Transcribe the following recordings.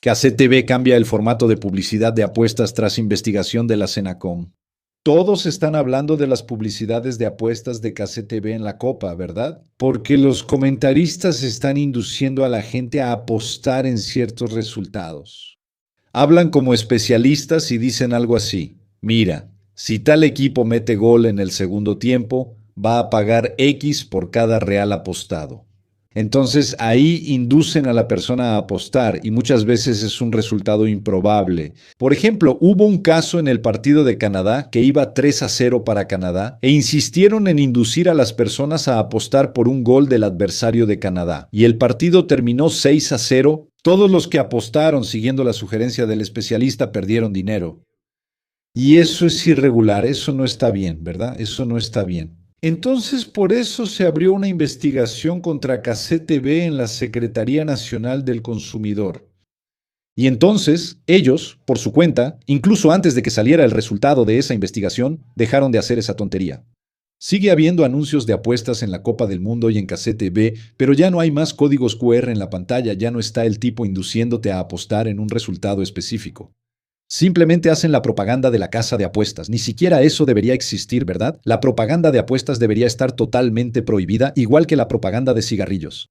KCTV cambia el formato de publicidad de apuestas tras investigación de la Senacom. Todos están hablando de las publicidades de apuestas de KCTV en la Copa, ¿verdad? Porque los comentaristas están induciendo a la gente a apostar en ciertos resultados. Hablan como especialistas y dicen algo así: mira, si tal equipo mete gol en el segundo tiempo, va a pagar X por cada real apostado. Entonces ahí inducen a la persona a apostar y muchas veces es un resultado improbable. Por ejemplo, hubo un caso en el partido de Canadá que iba 3-0 para Canadá e insistieron en inducir a las personas a apostar por un gol del adversario de Canadá. Y el partido terminó 6-0. Todos los que apostaron siguiendo la sugerencia del especialista perdieron dinero. Y eso es irregular, eso no está bien, ¿verdad? Eso no está bien. Entonces, por eso se abrió una investigación contra KCTV en la Secretaría Nacional del Consumidor. Y entonces, ellos, por su cuenta, incluso antes de que saliera el resultado de esa investigación, dejaron de hacer esa tontería. Sigue habiendo anuncios de apuestas en la Copa del Mundo y en KCTV, pero ya no hay más códigos QR en la pantalla, ya no está el tipo induciéndote a apostar en un resultado específico. Simplemente hacen la propaganda de la casa de apuestas. Ni siquiera eso debería existir, ¿verdad? La propaganda de apuestas debería estar totalmente prohibida, igual que la propaganda de cigarrillos.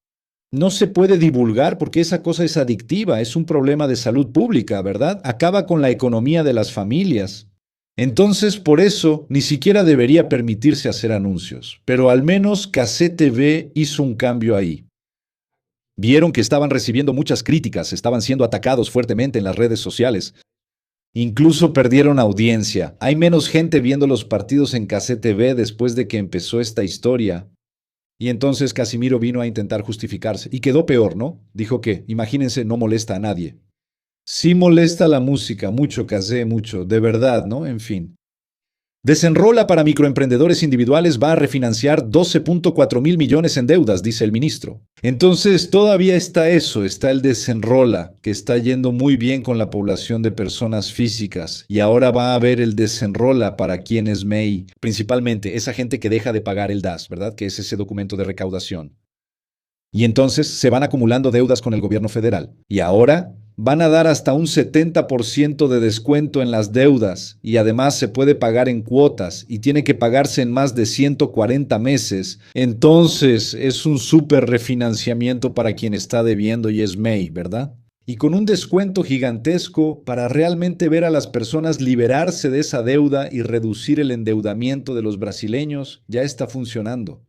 No se puede divulgar porque esa cosa es adictiva, es un problema de salud pública, ¿verdad? Acaba con la economía de las familias. Entonces, por eso, ni siquiera debería permitirse hacer anuncios. Pero al menos KCTV hizo un cambio ahí. Vieron que estaban recibiendo muchas críticas, estaban siendo atacados fuertemente en las redes sociales. Incluso perdieron audiencia. Hay menos gente viendo los partidos en KCTV después de que empezó esta historia. Y entonces Casimiro vino a intentar justificarse. Y quedó peor, ¿no? Dijo que, imagínense, no molesta a nadie. Sí molesta la música, mucho, Casé, mucho, de verdad, ¿no? En fin. Desenrola para microemprendedores individuales va a refinanciar 12.4 mil millones en deudas, dice el ministro. Entonces, todavía está eso, está el Desenrola, que está yendo muy bien con la población de personas físicas. Y ahora va a haber el Desenrola para quienes MEI, principalmente esa gente que deja de pagar el DAS, ¿verdad? Que es ese documento de recaudación. Y entonces se van acumulando deudas con el gobierno federal. Y ahora van a dar hasta un 70% de descuento en las deudas y además se puede pagar en cuotas y tiene que pagarse en más de 140 meses. Entonces es un súper refinanciamiento para quien está debiendo y es MEI, ¿verdad? Y con un descuento gigantesco para realmente ver a las personas liberarse de esa deuda y reducir el endeudamiento de los brasileños, ya está funcionando.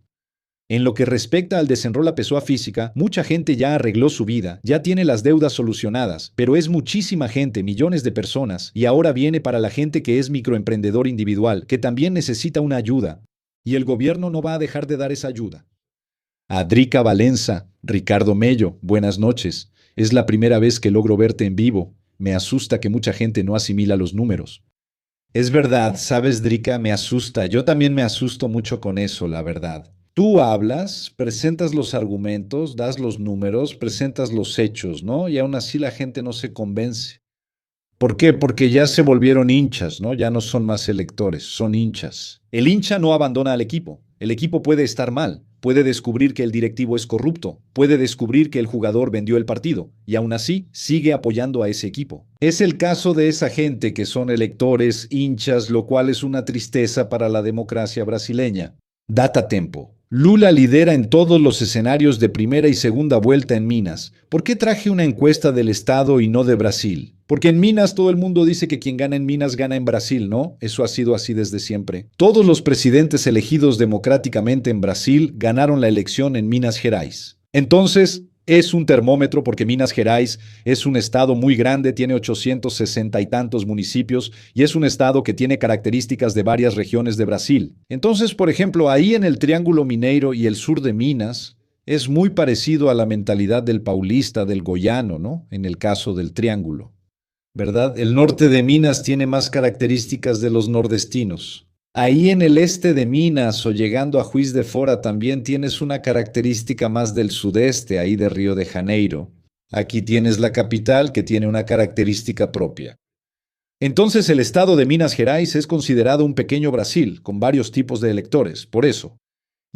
En lo que respecta al Desenrola Pessoa Física, mucha gente ya arregló su vida, ya tiene las deudas solucionadas, pero es muchísima gente, millones de personas, y ahora viene para la gente que es microemprendedor individual, que también necesita una ayuda. Y el gobierno no va a dejar de dar esa ayuda. Adrica Valenza, Ricardo Mello, buenas noches. Es la primera vez que logro verte en vivo. Me asusta que mucha gente no asimila los números. Es verdad, sabes, Drica, me asusta. Yo también me asusto mucho con eso, la verdad. Tú hablas, presentas los argumentos, das los números, presentas los hechos, ¿no? Y aún así la gente no se convence. ¿Por qué? Porque ya se volvieron hinchas, ¿no? Ya no son más electores, son hinchas. El hincha no abandona al equipo. El equipo puede estar mal, puede descubrir que el directivo es corrupto, puede descubrir que el jugador vendió el partido, y aún así sigue apoyando a ese equipo. Es el caso de esa gente que son electores, hinchas, lo cual es una tristeza para la democracia brasileña. Data Tempo. Lula lidera en todos los escenarios de primera y segunda vuelta en Minas. ¿Por qué traje una encuesta del Estado y no de Brasil? Porque en Minas todo el mundo dice que quien gana en Minas gana en Brasil, ¿no? Eso ha sido así desde siempre. Todos los presidentes elegidos democráticamente en Brasil ganaron la elección en Minas Gerais. Entonces, es un termómetro porque Minas Gerais es un estado muy grande, tiene 860 y tantos municipios y es un estado que tiene características de varias regiones de Brasil. Entonces, por ejemplo, ahí en el Triángulo Mineiro y el sur de Minas es muy parecido a la mentalidad del paulista, del goiano, ¿no? En el caso del Triángulo, ¿verdad? El norte de Minas tiene más características de los nordestinos. Ahí en el este de Minas o llegando a Juiz de Fora también tienes una característica más del sudeste, ahí de Río de Janeiro. Aquí tienes la capital que tiene una característica propia. Entonces el estado de Minas Gerais es considerado un pequeño Brasil, con varios tipos de electores, por eso.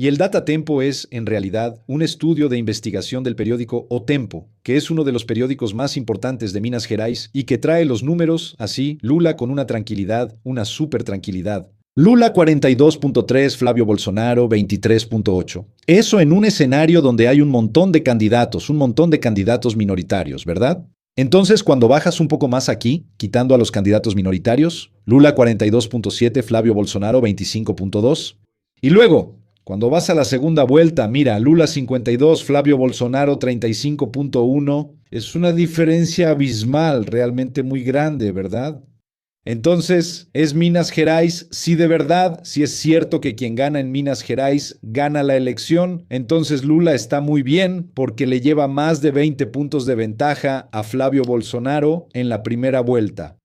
Y el Datatempo es, en realidad, un estudio de investigación del periódico O Tempo, que es uno de los periódicos más importantes de Minas Gerais y que trae los números, así, Lula con una tranquilidad, una súper tranquilidad. Lula 42.3, Flavio Bolsonaro 23.8. Eso en un escenario donde hay un montón de candidatos minoritarios, ¿verdad? Entonces, cuando bajas un poco más aquí, quitando a los candidatos minoritarios, Lula 42.7, Flavio Bolsonaro 25.2. Y luego, cuando vas a la segunda vuelta, mira, Lula 52, Flavio Bolsonaro 35.1. Es una diferencia abismal, realmente muy grande, ¿verdad? Entonces, ¿es Minas Gerais? Si de verdad, si es cierto que quien gana en Minas Gerais gana la elección, entonces Lula está muy bien porque le lleva más de 20 puntos de ventaja a Flavio Bolsonaro en la primera vuelta.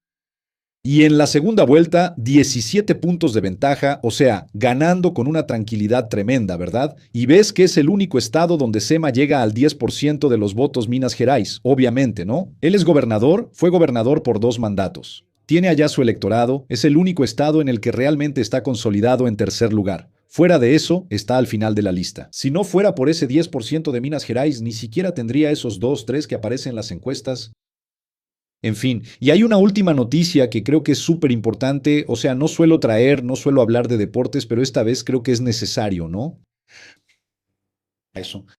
Y en la segunda vuelta, 17 puntos de ventaja, o sea, ganando con una tranquilidad tremenda, ¿verdad? Y ves que es el único estado donde Sema llega al 10% de los votos Minas Gerais, obviamente, ¿no? Él es gobernador, fue gobernador por 2 mandatos. Tiene allá su electorado, es el único estado en el que realmente está consolidado en tercer lugar. Fuera de eso, está al final de la lista. Si no fuera por ese 10% de Minas Gerais, ni siquiera tendría esos 2, 3 que aparecen en las encuestas. En fin, y hay una última noticia que creo que es súper importante, o sea, no suelo hablar de deportes, pero esta vez creo que es necesario, ¿no? Eso.